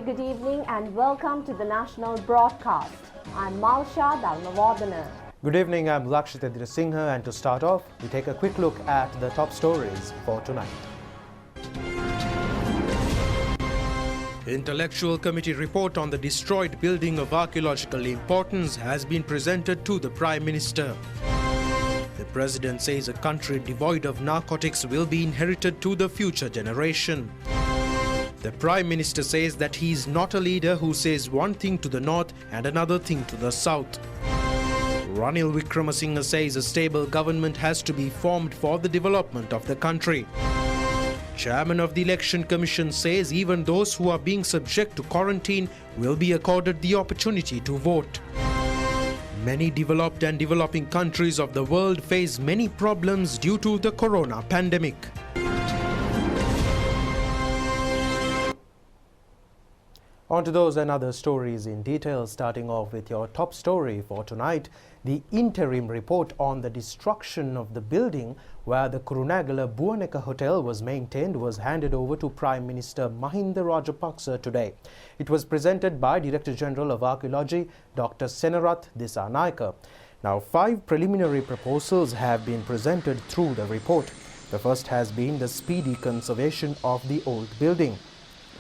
good evening and welcome to the national broadcast. I'm Malsha Dharmavardhana. Good evening, I'm Lakshita Singha, and to start off, we take a quick look at the top stories for tonight. Intellectual Committee report on the destroyed building of archaeological importance has been presented to the Prime Minister. The President says a country devoid of narcotics will be inherited to the future generation. The Prime Minister says that he is not a leader who says one thing to the north and another thing to the south. Ranil Wickremesinghe says a stable government has to be formed for the development of the country. Chairman of the Election Commission says even those who are being subject to quarantine will be accorded the opportunity to vote. Many developed and developing countries of the world face many problems due to the corona pandemic. On to those and other stories in detail, starting off with your top story for tonight. The interim report on the destruction of the building where the Kurunegala Buaneka Hotel was maintained was handed over to Prime Minister Mahinda Rajapaksa today. It was presented by Director General of Archaeology, Dr. Senarath Dissanayake. Now, 5 preliminary proposals have been presented through the report. The first has been the speedy conservation of the old building.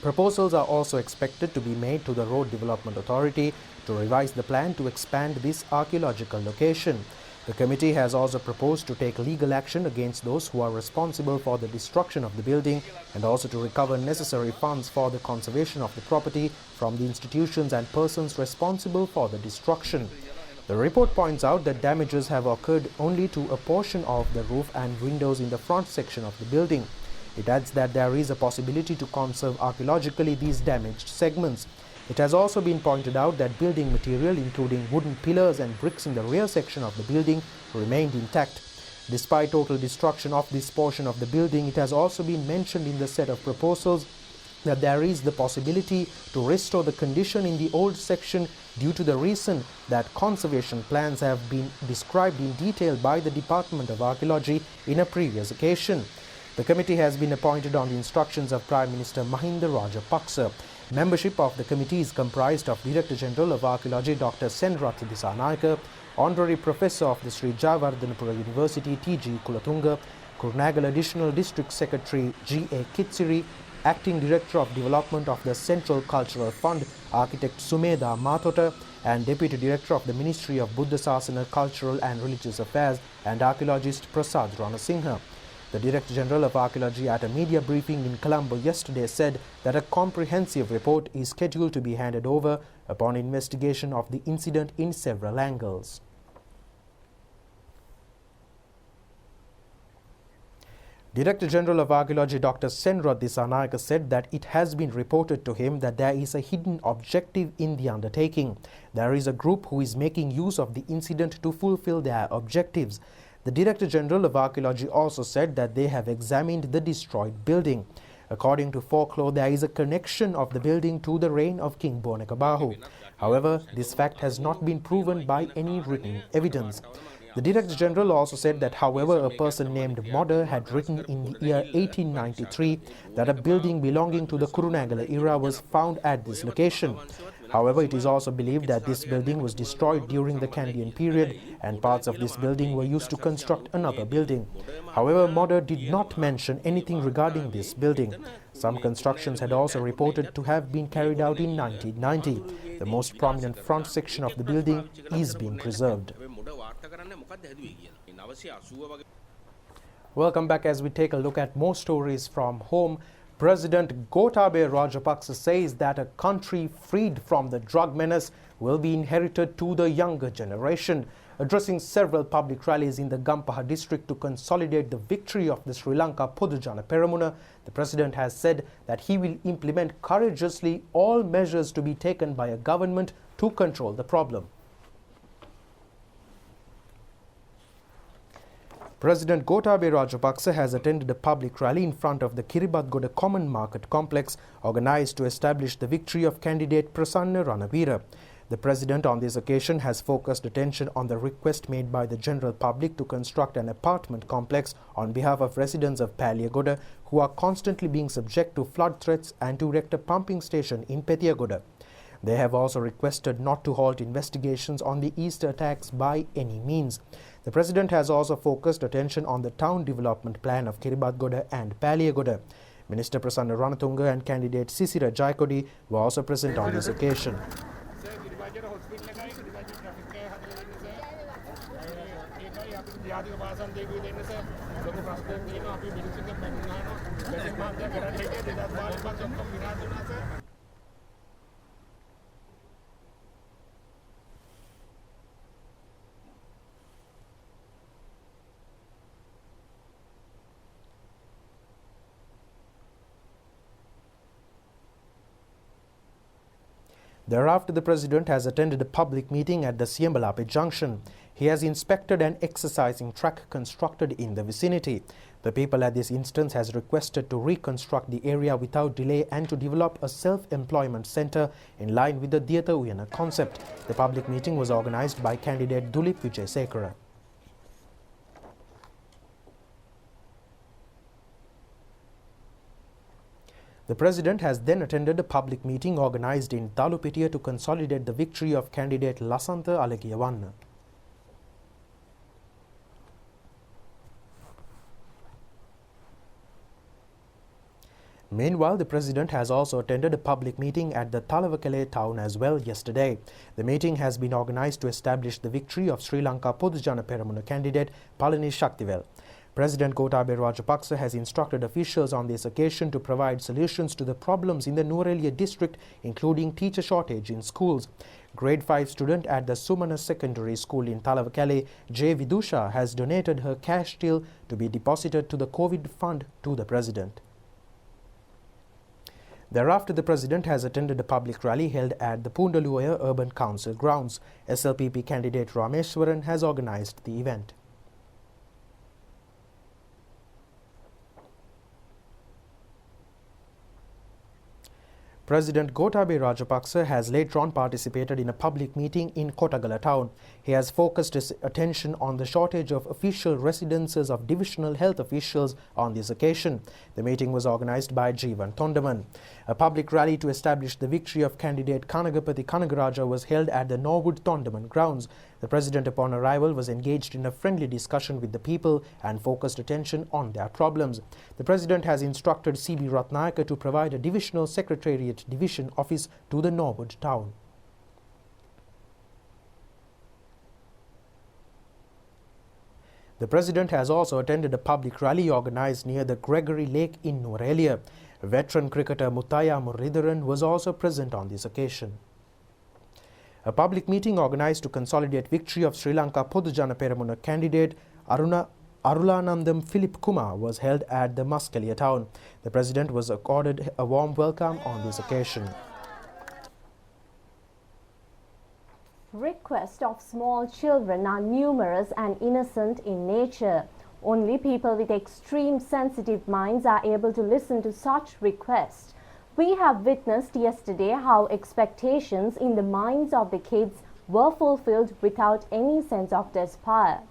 Proposals are also expected to be made to the Road Development Authority to revise the plan to expand this archaeological location. The committee has also proposed to take legal action against those who are responsible for the destruction of the building and also to recover necessary funds for the conservation of the property from the institutions and persons responsible for the destruction. The report points out that damages have occurred only to a portion of the roof and windows in the front section of the building. It adds that there is a possibility to conserve archaeologically these damaged segments. It has also been pointed out that building material, including wooden pillars and bricks in the rear section of the building, remained intact. Despite total destruction of this portion of the building, it has also been mentioned in the set of proposals that there is the possibility to restore the condition in the old section due to the reason that conservation plans have been described in detail by the Department of Archaeology in a previous occasion. The committee has been appointed on the instructions of Prime Minister Mahinda Rajapaksa. Membership of the committee is comprised of Director General of Archaeology Dr. Senarath Dissanayake, Honorary Professor of the Sri Jayawardhanapura University T.G. Kulatunga, Kurunegala Additional District Secretary G.A. Kitsiri, Acting Director of Development of the Central Cultural Fund Architect Sumedha Mathota, and Deputy Director of the Ministry of Buddha Sasana, Cultural and Religious Affairs and Archaeologist Prasad Ranasinghe. The Director General of Archaeology at a media briefing in Colombo yesterday said that a comprehensive report is scheduled to be handed over upon investigation of the incident in several angles. Director General of Archaeology Dr. Senarath Dissanayake said that it has been reported to him that there is a hidden objective in the undertaking. There is a group who is making use of the incident to fulfill their objectives. The Director General of Archaeology also said that they have examined the destroyed building. According to folklore, there is a connection of the building to the reign of King Bonekabahu. However, this fact has not been proven by any written evidence. The Director General also said that, however, a person named Modder had written in the year 1893 that a building belonging to the Kurunegala era was found at this location. However, it is also believed that this building was destroyed during the Kandyan period and parts of this building were used to construct another building. However, Modder did not mention anything regarding this building. Some constructions had also reported to have been carried out in 1990. The most prominent front section of the building is being preserved. Welcome back as we take a look at more stories from home. President Gotabaya Rajapaksa says that a country freed from the drug menace will be inherited to the younger generation. Addressing several public rallies in the Gampaha district to consolidate the victory of the Sri Lanka Podujana Peramuna, the President has said that he will implement courageously all measures to be taken by a government to control the problem. President Gotabaya Rajapaksa has attended a public rally in front of the Kiribati Common Market Complex organized to establish the victory of candidate Prasanna Ranavira. The President on this occasion has focused attention on the request made by the general public to construct an apartment complex on behalf of residents of Paliyagoda who are constantly being subject to flood threats and to erect a pumping station in Petiyagoda. They have also requested not to halt investigations on the Easter attacks by any means. The President has also focused attention on the town development plan of Kiribatigoda and Paliyagoda. Minister Prasanna Ranatunga and candidate Sisira Jayakodi were also present on this occasion. Thereafter, the President has attended a public meeting at the Siembalape Junction. He has inspected an exercising track constructed in the vicinity. The people at this instance has requested to reconstruct the area without delay and to develop a self-employment centre in line with the Diyata Uyana concept. The public meeting was organised by candidate Dulip Wijesekara. The President has then attended a public meeting organised in Talupitiya to consolidate the victory of candidate Lasantha Alagiyawanna. Meanwhile, the President has also attended a public meeting at the Talawakale town as well yesterday. The meeting has been organised to establish the victory of Sri Lanka Podujana Peramuna candidate Palani Shaktivel. President Gotabaya Rajapaksa has instructed officials on this occasion to provide solutions to the problems in the Nuwara district, including teacher shortage in schools. Grade 5 student at the Sumana Secondary School in Talawakale, J. Vidusha, has donated her cash till to be deposited to the COVID fund to the President. Thereafter, the President has attended a public rally held at the Pundaluaya Urban Council grounds. SLPP candidate Rameshwaran has organised the event. President Gotabaya Rajapaksa has later on participated in a public meeting in Kotagala town. He has focused his attention on the shortage of official residences of divisional health officials on this occasion. The meeting was organised by Jeevan Tondaman. A public rally to establish the victory of candidate Kanagapati Kanagaraja was held at the Norwood Tondaman grounds. The President, upon arrival, was engaged in a friendly discussion with the people and focused attention on their problems. The President has instructed C.B. Ratnayaka to provide a divisional secretariat division office to the Norwood town. The President has also attended a public rally organised near the Gregory Lake in Nuwara. Veteran cricketer Muthaiya Muridharan was also present on this occasion. A public meeting organised to consolidate victory of Sri Lanka Podujana Peramuna candidate Arulanandam Philip Kumar was held at the Muscalia town. The President was accorded a warm welcome on this occasion. Requests of small children are numerous and innocent in nature. Only people with extreme sensitive minds are able to listen to such requests. We have witnessed yesterday how expectations in the minds of the kids were fulfilled without any sense of despair.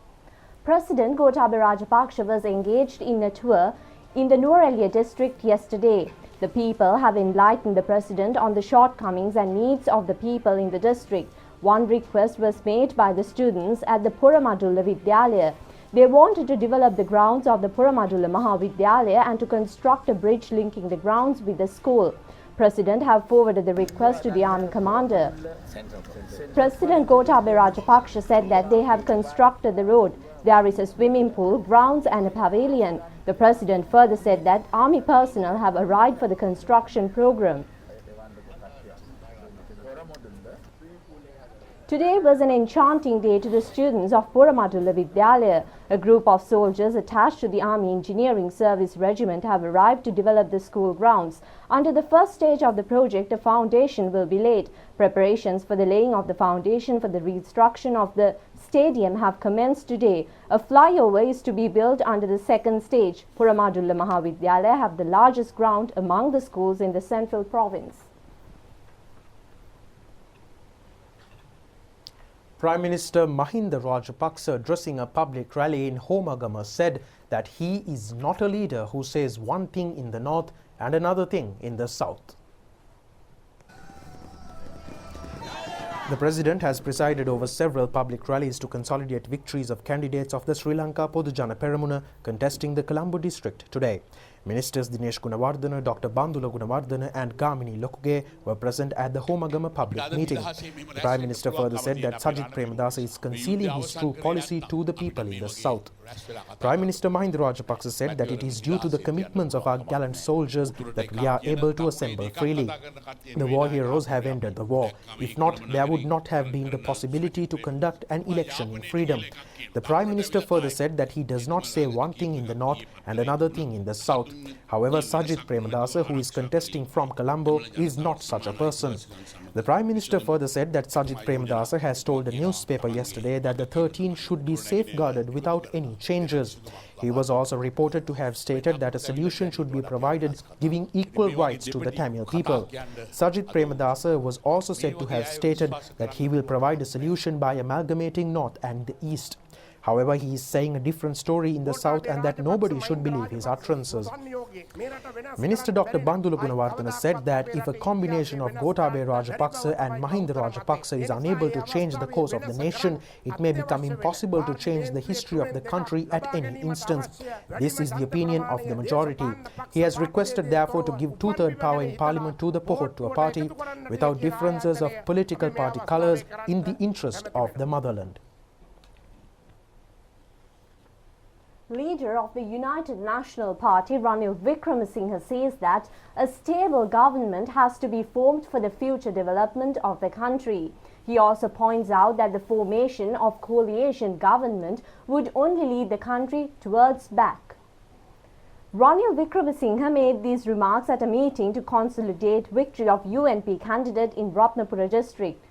President Gotabaya Rajapaksa was engaged in a tour in the Nuwara district yesterday. The people have enlightened the President on the shortcomings and needs of the people in the district. One request was made by the students at the Puramadulla Vidyalaya. They wanted to develop the grounds of the Puramadulla Mahavidyalaya and to construct a bridge linking the grounds with the school. President have forwarded the request to the Army Commander. President Gotabaya Rajapaksa said that they have constructed the road. There is a swimming pool, grounds and a pavilion. The President further said that Army personnel have arrived for the construction program. Today was an enchanting day to the students of Puramadulla Vidyalaya. A group of soldiers attached to the Army Engineering Service Regiment have arrived to develop the school grounds. Under the first stage of the project, a foundation will be laid. Preparations for the laying of the foundation for the reconstruction of the stadium have commenced today. A flyover is to be built under the second stage. Puramadulla Mahavidyalaya have the largest ground among the schools in the central province. Prime Minister Mahinda Rajapaksa, addressing a public rally in Homagama, said that he is not a leader who says one thing in the north and another thing in the south. The President has presided over several public rallies to consolidate victories of candidates of the Sri Lanka Podujana Peramuna contesting the Colombo district today. Ministers Dinesh Gunawardena, Dr. Bandula Gunawardena and Gamini Lokuge were present at the Homagama public meeting. The Prime Minister further said that Sajith Premadasa is concealing his true policy to the people in the south. Prime Minister Mahinda Rajapaksa said that it is due to the commitments of our gallant soldiers that we are able to assemble freely. The war heroes have ended the war. If not, there would not have been the possibility to conduct an election in freedom. The Prime Minister further said that he does not say one thing in the north and another thing in the south. However, Sajith Premadasa, who is contesting from Colombo, is not such a person. The Prime Minister further said that Sajith Premadasa has told a newspaper yesterday that the 13 should be safeguarded without any changes. He was also reported to have stated that a solution should be provided giving equal rights to the Tamil people. Sajith Premadasa was also said to have stated that he will provide a solution by amalgamating North and the East. However, he is saying a different story in the south and that nobody should believe his utterances. Minister Dr. Bandula Gunawardena said that if a combination of Gotabaya Rajapaksa and Mahinda Rajapaksa is unable to change the course of the nation, it may become impossible to change the history of the country at any instance. This is the opinion of the majority. He has requested therefore to give two-third power in parliament to the Pohottuwa party without differences of political party colours in the interest of the motherland. Leader of the United National Party, Ranil Wickremesinghe, says that a stable government has to be formed for the future development of the country. He also points out that the formation of coalition government would only lead the country towards back. Ranil Wickremesinghe made these remarks at a meeting to consolidate victory of UNP candidate in Ratnapura district.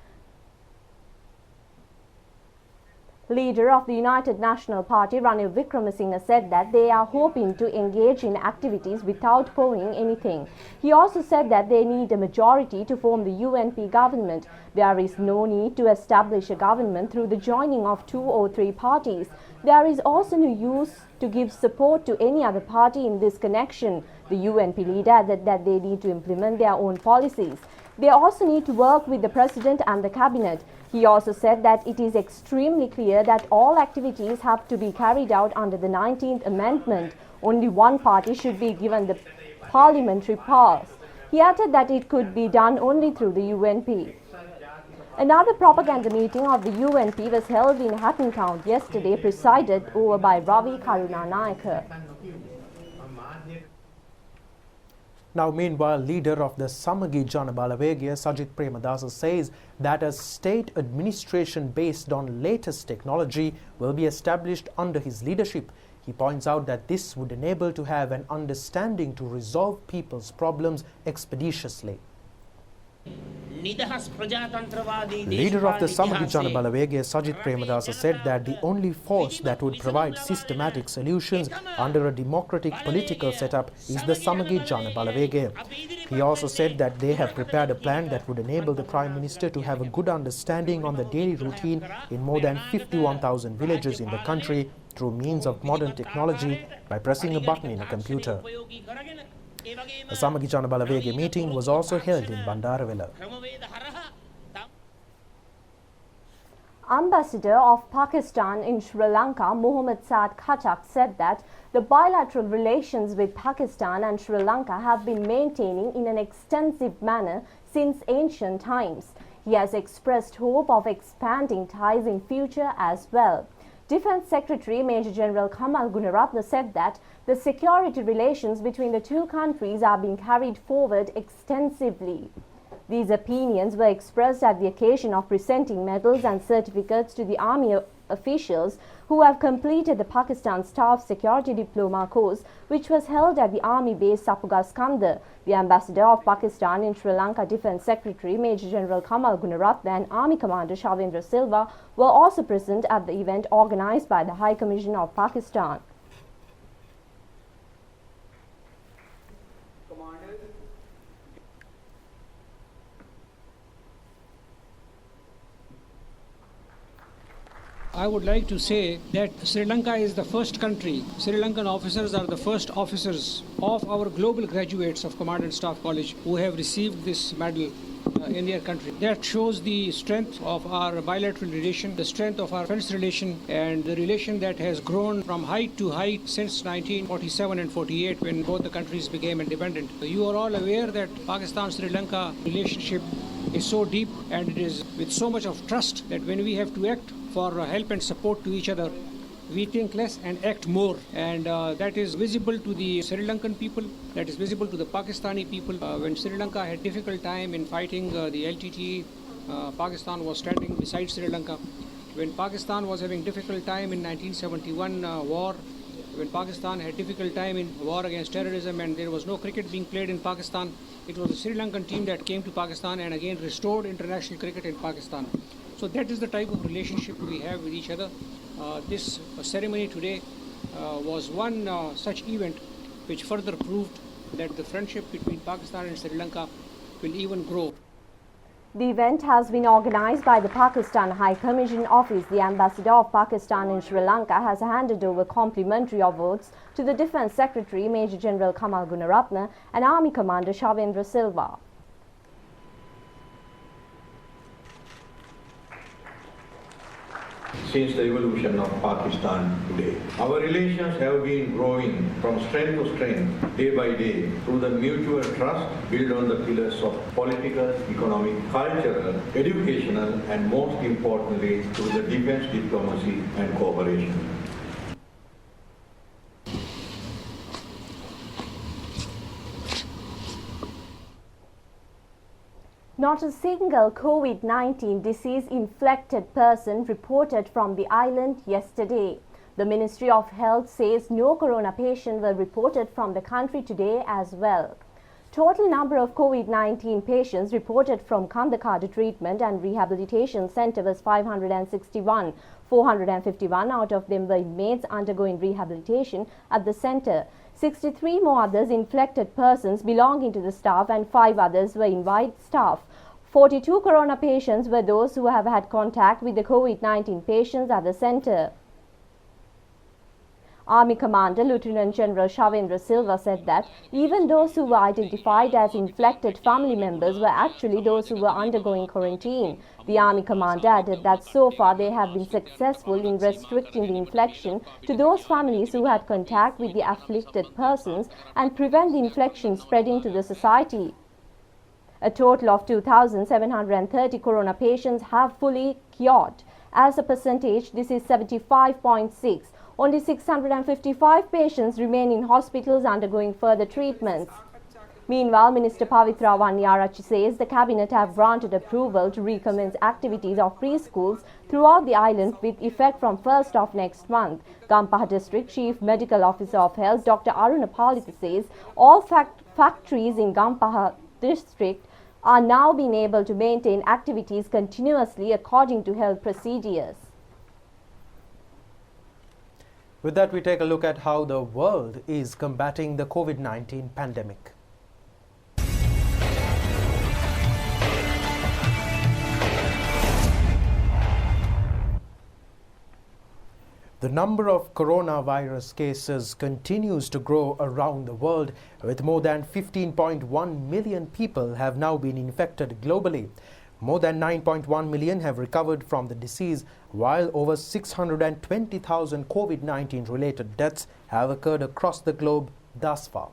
Leader of the United National Party, Ranil Wickremesinghe, said that they are hoping to engage in activities without pulling anything. He also said that they need a majority to form the UNP government. There is no need to establish a government through the joining of 2 or 3 parties. There is also no use to give support to any other party in this connection. The UNP leader added that they need to implement their own policies. They also need to work with the President and the Cabinet. He also said that it is extremely clear that all activities have to be carried out under the 19th Amendment. Only one party should be given the parliamentary powers. He added that it could be done only through the UNP. Another propaganda meeting of the UNP was held in Hatton Town yesterday, presided over by Ravi Karunanayake. Now, meanwhile, leader of the Samagi Jana Balawegaya, Sajith Premadasa, says that a state administration based on latest technology will be established under his leadership. He points out that this would enable to have an understanding to resolve people's problems expeditiously. Leader of the Samagi Jana Balawegaya, Sajith Premadasa, said that the only force that would provide systematic solutions under a democratic political setup is the Samagi Jana Balawegaya. He also said that they have prepared a plan that would enable the Prime Minister to have a good understanding on the daily routine in more than 51,000 villages in the country through means of modern technology by pressing a button in a computer. The Samagi Jana Balawegaya meeting was also held in Bandarawela. Ambassador of Pakistan in Sri Lanka, Mohammad Saad Khattak, said that the bilateral relations with Pakistan and Sri Lanka have been maintaining in an extensive manner since ancient times. He has expressed hope of expanding ties in future as well. Defense Secretary Major General Kamal Gunaratne said that the security relations between the two countries are being carried forward extensively. These opinions were expressed at the occasion of presenting medals and certificates to the Army officials who have completed the Pakistan Staff Security Diploma course, which was held at the Army base Sapuga Skandar. The Ambassador of Pakistan in Sri Lanka, Defense Secretary Major General Kamal Gunaratne, and Army Commander Shavendra Silva were also present at the event organized by the High Commission of Pakistan. I would like to say that Sri Lanka is the first country. Sri Lankan officers are the first officers of our global graduates of Command and Staff College who have received this medal in their country. That shows the strength of our bilateral relation, the strength of our friends relation, and the relation that has grown from height to height since 1947 and 48 when both the countries became independent. You are all aware that Pakistan-Sri Lanka relationship is so deep and it is with so much of trust that when we have to act for help and support to each other, we think less and act more, and that is visible to the Sri Lankan people, that is visible to the Pakistani people. When Sri Lanka had difficult time in fighting the LTTE, Pakistan was standing beside Sri Lanka. When Pakistan was having difficult time in 1971 war, when Pakistan had difficult time in war against terrorism and there was no cricket being played in Pakistan, it was the Sri Lankan team that came to Pakistan and again restored international cricket in Pakistan. So that is the type of relationship we have with each other. This ceremony today was one such event which further proved that the friendship between Pakistan and Sri Lanka will even grow. The event has been organized by the Pakistan High Commission Office. The Ambassador of Pakistan in Sri Lanka has handed over complimentary awards to the Defence Secretary Major General Kamal Gunaratne and Army Commander Shavendra Silva. Since the evolution of Pakistan today, our relations have been growing from strength to strength, day by day, through the mutual trust built on the pillars of political, economic, cultural, educational, and most importantly, through the defense diplomacy and cooperation. Not a single COVID-19 disease-infected person reported from the island yesterday. The Ministry of Health says no corona patients were reported from the country today as well. Total number of COVID-19 patients reported from Kandakadu Treatment and Rehabilitation Centre was 561. 451 out of them were inmates undergoing rehabilitation at the centre. 63 more others infected persons belonging to the staff and 5 others were invite staff. 42 corona patients were those who have had contact with the COVID-19 patients at the centre. Army Commander Lieutenant General Shavendra Silva said that even those who were identified as infected family members were actually those who were undergoing quarantine. The Army Commander added that so far they have been successful in restricting the infection to those families who had contact with the afflicted persons and prevent the infection spreading to the society. A total of 2,730 corona patients have fully cured. As a percentage, this is 75.6. Only 655 patients remain in hospitals undergoing further treatments. Meanwhile, Minister Pavitra Vanniyarachi says the Cabinet have granted approval to recommence activities of preschools throughout the island with effect from 1st of next month. Gampaha District Chief Medical Officer of Health Dr. Aruna Palitha says all factories in Gampaha District are now being able to maintain activities continuously according to health procedures. With that, we take a look at how the world is combating the COVID-19 pandemic. The number of coronavirus cases continues to grow around the world, with more than 15.1 million people have now been infected globally. More than 9.1 million have recovered from the disease, while over 620,000 COVID-19 related deaths have occurred across the globe thus far.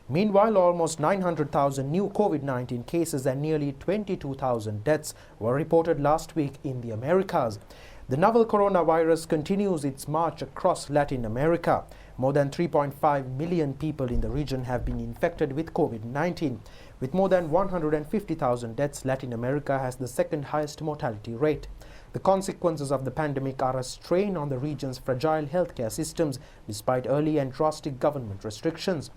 Meanwhile, almost 900,000 new COVID-19 cases and nearly 22,000 deaths were reported last week in the Americas. The novel coronavirus continues its march across Latin America. More than 3.5 million people in the region have been infected with COVID-19. With more than 150,000 deaths, Latin America has the second highest mortality rate. The consequences of the pandemic are a strain on the region's fragile healthcare systems despite early and drastic government restrictions.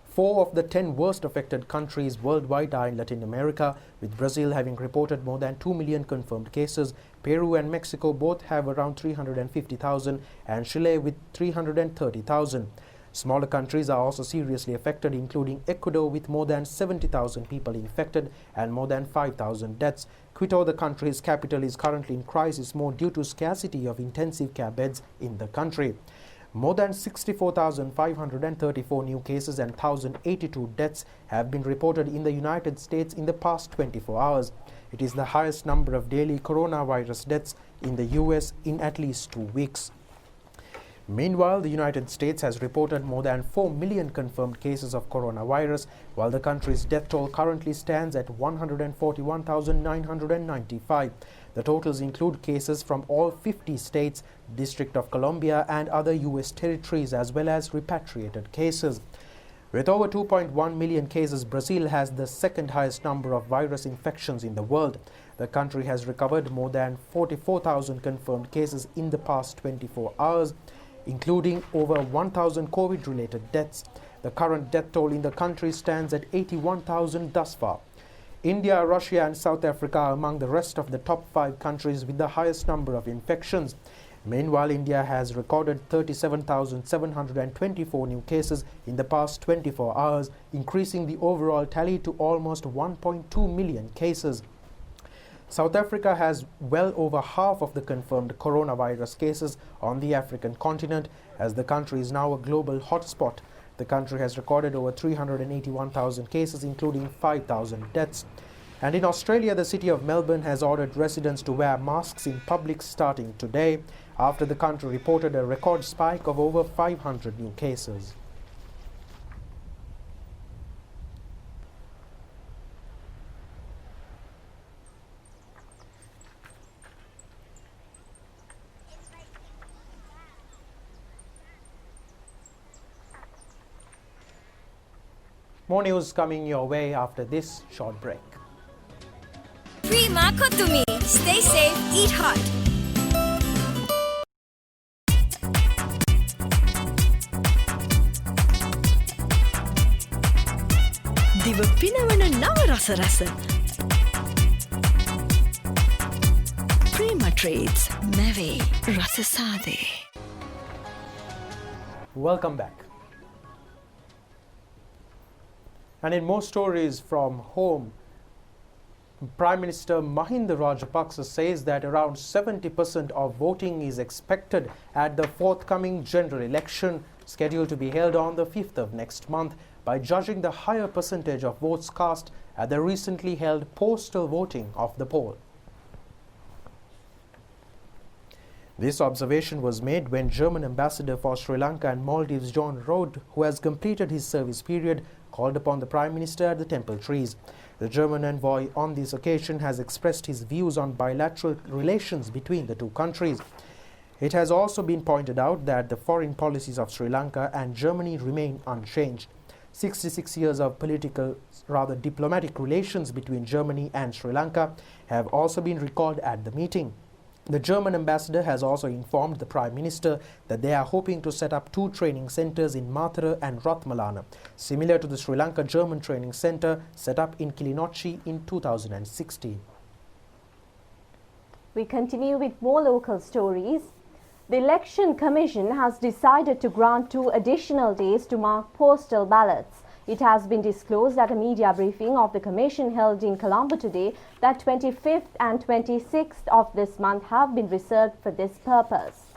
4 of the 10 worst affected countries worldwide are in Latin America, with Brazil having reported more than 2 million confirmed cases. Peru and Mexico both have around 350,000 and Chile with 330,000. Smaller countries are also seriously affected, including Ecuador with more than 70,000 people infected and more than 5,000 deaths. Quito, the country's capital, is currently in crisis mode due to scarcity of intensive care beds in the country. More than 64,534 new cases and 1,082 deaths have been reported in the United States in the past 24 hours. It is the highest number of daily coronavirus deaths in the US in at least 2 weeks. Meanwhile, the United States has reported more than 4 million confirmed cases of coronavirus, while the country's death toll currently stands at 141,995. The totals include cases from all 50 states, District of Columbia and other U.S. territories, as well as repatriated cases. With over 2.1 million cases, Brazil has the second highest number of virus infections in the world. The country has recovered more than 44,000 confirmed cases in the past 24 hours, including over 1,000 COVID-related deaths. The current death toll in the country stands at 81,000 thus far. India, Russia and South Africa are among the rest of the top 5 countries with the highest number of infections. Meanwhile, India has recorded 37,724 new cases in the past 24 hours, increasing the overall tally to almost 1.2 million cases. South Africa has well over half of the confirmed coronavirus cases on the African continent, as the country is now a global hotspot. The country has recorded over 381,000 cases, including 5,000 deaths. And in Australia, the city of Melbourne has ordered residents to wear masks in public starting today, after the country reported a record spike of over 500 new cases. More news coming your way after this short break. Prima Kotumi. Stay safe, eat hot. දිව පිනවන නව රස රස. Prima Treats Meve Rasasade. Welcome back. And in more stories from home, Prime Minister Mahinda Rajapaksa says that around 70% of voting is expected at the forthcoming general election, scheduled to be held on the 5th of next month, by judging the higher percentage of votes cast at the recently held postal voting of the poll. This observation was made when German ambassador for Sri Lanka and Maldives John Rode, who has completed his service period, called upon the Prime Minister at the Temple Trees. The German envoy on this occasion has expressed his views on bilateral relations between the two countries. It has also been pointed out that the foreign policies of Sri Lanka and Germany remain unchanged. 66 years of diplomatic relations between Germany and Sri Lanka have also been recalled at the meeting. The German ambassador has also informed the Prime Minister that they are hoping to set up 2 training centers in Mathura and Ratmalana, similar to the Sri Lanka German Training Center set up in Kilinochchi in 2016. We continue with more local stories. The Election Commission has decided to grant 2 additional days to mark postal ballots. It has been disclosed at a media briefing of the Commission held in Colombo today that 25th and 26th of this month have been reserved for this purpose.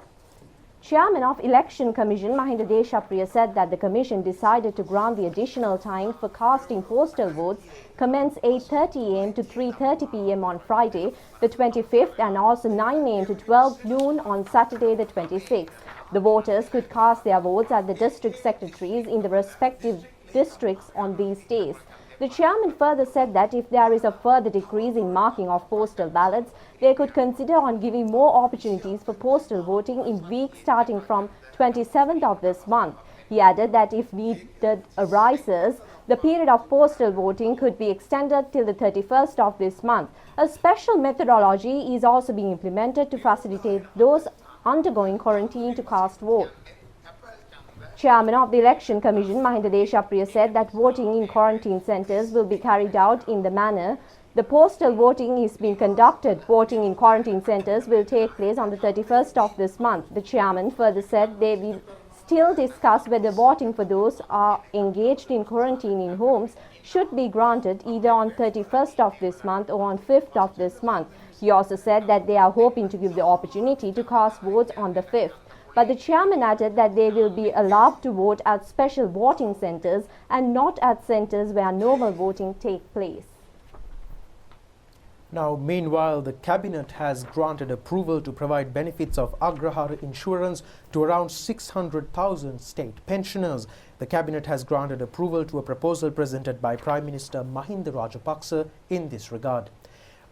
Chairman of Election Commission Mahinda Deshapriya said that the Commission decided to grant the additional time for casting postal votes commence 8:30 am to 3:30 pm on Friday the 25th and also 9 am to 12 noon on Saturday the 26th. The voters could cast their votes at the district secretaries in the respective districts on these days. The chairman further said that if there is a further decrease in marking of postal ballots, they could consider on giving more opportunities for postal voting in weeks starting from 27th of this month. He added that if needed arises, the period of postal voting could be extended till the 31st of this month. A special methodology is also being implemented to facilitate those undergoing quarantine to cast vote. Chairman of the Election Commission Mahinda Deshapriya said that voting in quarantine centres will be carried out in the manner the postal voting is being conducted. Voting in quarantine centres will take place on the 31st of this month. The chairman further said they will still discuss whether voting for those who are engaged in quarantine in homes should be granted either on 31st of this month or on 5th of this month. He also said that they are hoping to give the opportunity to cast votes on the 5th. But the chairman added that they will be allowed to vote at special voting centres and not at centres where normal voting takes place. Now, meanwhile, the Cabinet has granted approval to provide benefits of Agrahar insurance to around 600,000 state pensioners. The Cabinet has granted approval to a proposal presented by Prime Minister Mahinda Rajapaksa in this regard.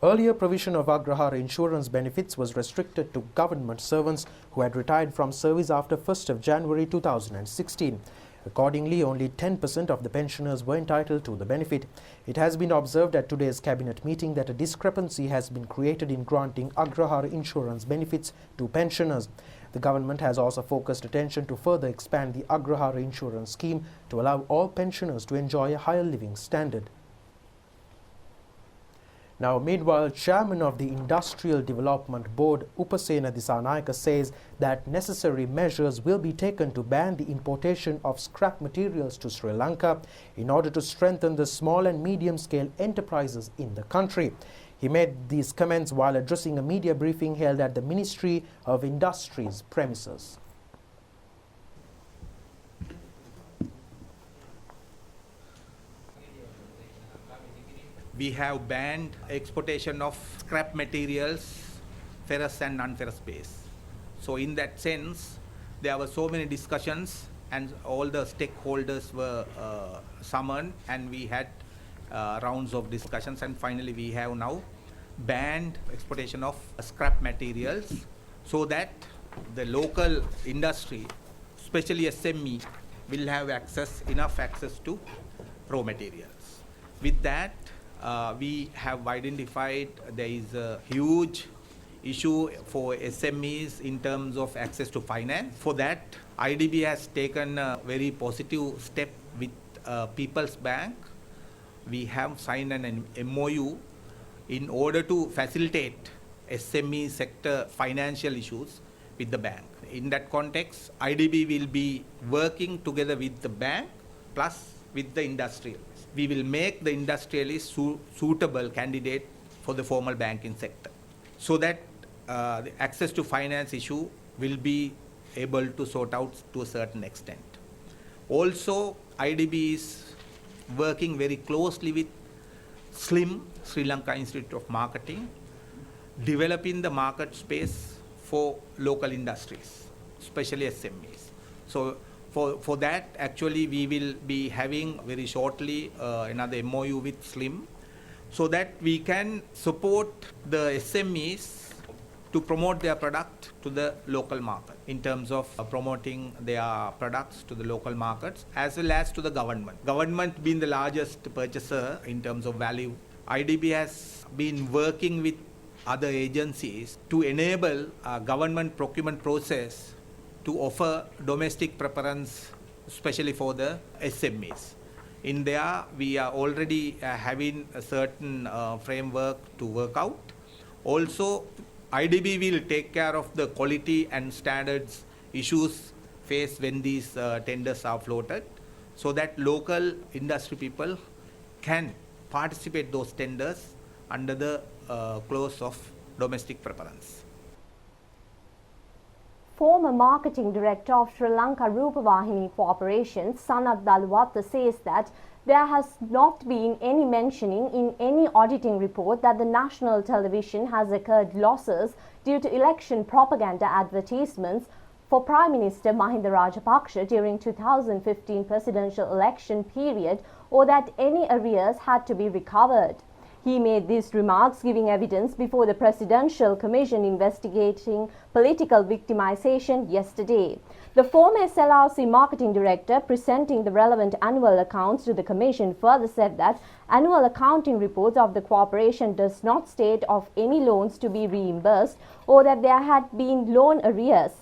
Earlier provision of Agrahar insurance benefits was restricted to government servants who had retired from service after 1st of January 2016. Accordingly, only 10% of the pensioners were entitled to the benefit. It has been observed at today's Cabinet meeting that a discrepancy has been created in granting Agrahar insurance benefits to pensioners. The government has also focused attention to further expand the Agrahar insurance scheme to allow all pensioners to enjoy a higher living standard. Now, meanwhile, Chairman of the Industrial Development Board, Upasena Disanayaka, says that necessary measures will be taken to ban the importation of scrap materials to Sri Lanka in order to strengthen the small and medium-scale enterprises in the country. He made these comments while addressing a media briefing held at the Ministry of Industries premises. We have banned exportation of scrap materials, ferrous and non-ferrous base. So in that sense, there were so many discussions and all the stakeholders were summoned, and we had rounds of discussions, and finally we have now banned exportation of scrap materials so that the local industry, especially SME, will have enough access to raw materials. With that, we have identified there is a huge issue for SMEs in terms of access to finance. For that, IDB has taken a very positive step with People's Bank. We have signed an MOU in order to facilitate SME sector financial issues with the bank. In that context, IDB will be working together with the bank plus with the industrialists. We will make the industrialists suitable candidate for the formal banking sector, so that the access to finance issue will be able to sort out to a certain extent. Also, IDB is working very closely with SLIM, Sri Lanka Institute of Marketing, developing the market space for local industries, especially SMEs. So for that, actually, we will be having very shortly another MOU with SLIM, so that we can support the SMEs to promote their product to the local market in terms of promoting their products to the local markets as well as to the government. Government being the largest purchaser in terms of value, IDB has been working with other agencies to enable a government procurement process to offer domestic preference, especially for the SMEs. In there, we are already having a certain framework to work out. Also, IDB will take care of the quality and standards issues faced when these tenders are floated, so that local industry people can participate those tenders under the clause of domestic preference. Former Marketing Director of Sri Lanka Rupavahini Corporation, Sanath Dalwata, says that there has not been any mentioning in any auditing report that the national television has incurred losses due to election propaganda advertisements for Prime Minister Mahinda Rajapaksa during 2015 presidential election period, or that any arrears had to be recovered. He made these remarks giving evidence before the Presidential Commission investigating political victimization yesterday. The former SLRC Marketing Director, presenting the relevant annual accounts to the Commission, further said that annual accounting reports of the corporation does not state of any loans to be reimbursed or that there had been loan arrears.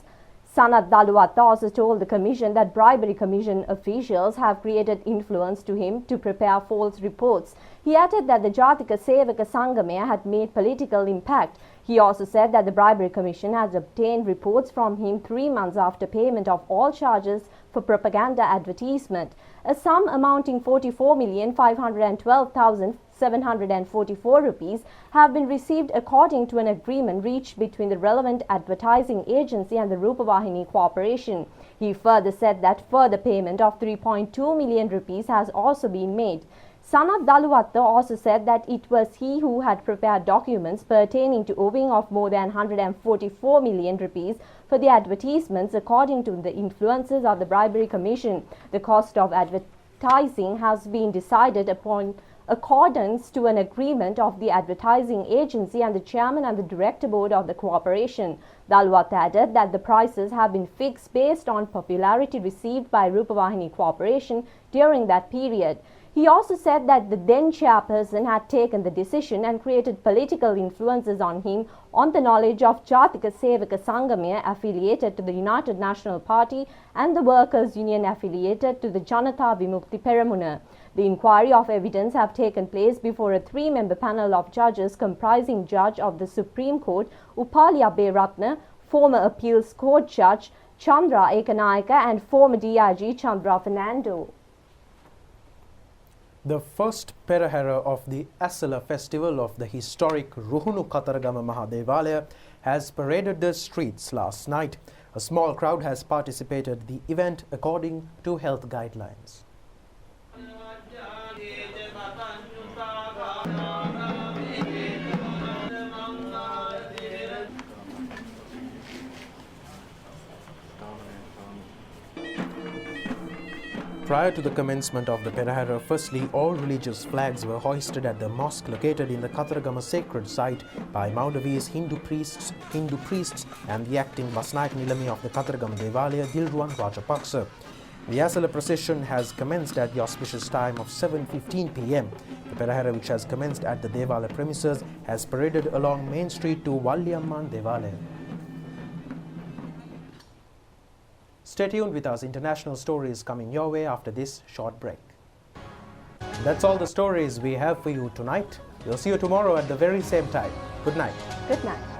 Sanath Dalwata also told the Commission that bribery commission officials have created influence to him to prepare false reports. He added that the Jatika Sevaka Sangamaya had made political impact. He also said that the Bribery Commission has obtained reports from him 3 months after payment of all charges for propaganda advertisement. A sum amounting 44,512,744 rupees have been received according to an agreement reached between the relevant advertising agency and the Rupavahini Corporation. He further said that further payment of 3.2 million rupees has also been made. Sanath Daluwatta also said that it was he who had prepared documents pertaining to owing of more than 144 million rupees for the advertisements according to the influences of the Bribery Commission. The cost of advertising has been decided upon accordance to an agreement of the advertising agency and the chairman and the director board of the corporation. Daluwatta added that the prices have been fixed based on popularity received by Rupavahini Corporation during that period. He also said that the then chairperson had taken the decision and created political influences on him on the knowledge of Jatika Sevaka Sangamaya affiliated to the United National Party and the Workers' Union affiliated to the Janata Vimukti Peramuna. The inquiry of evidence have taken place before a 3-member panel of judges comprising Judge of the Supreme Court Upali Abeyratna, former Appeals Court Judge Chandra Ekanayaka and former DIG Chandra Fernando. The first Perahera of the Asala festival of the historic Ruhunu Kataragama Mahadevalaya has paraded the streets last night. A small crowd has participated in the event according to health guidelines. Prior to the commencement of the Perahera, firstly, all religious flags were hoisted at the mosque located in the Kataragama sacred site by Maudavi's Hindu priests and the acting Basnaik Nilami of the Kataragama Devalaya, Dilruwan Rajapaksa. The Asala procession has commenced at the auspicious time of 7:15 p.m. The Perahera, which has commenced at the Devala premises, has paraded along Main Street to Valliamman Devalaya. Stay tuned with us. International stories coming your way after this short break. That's all the stories we have for you tonight. We'll see you tomorrow at the very same time. Good night. Good night.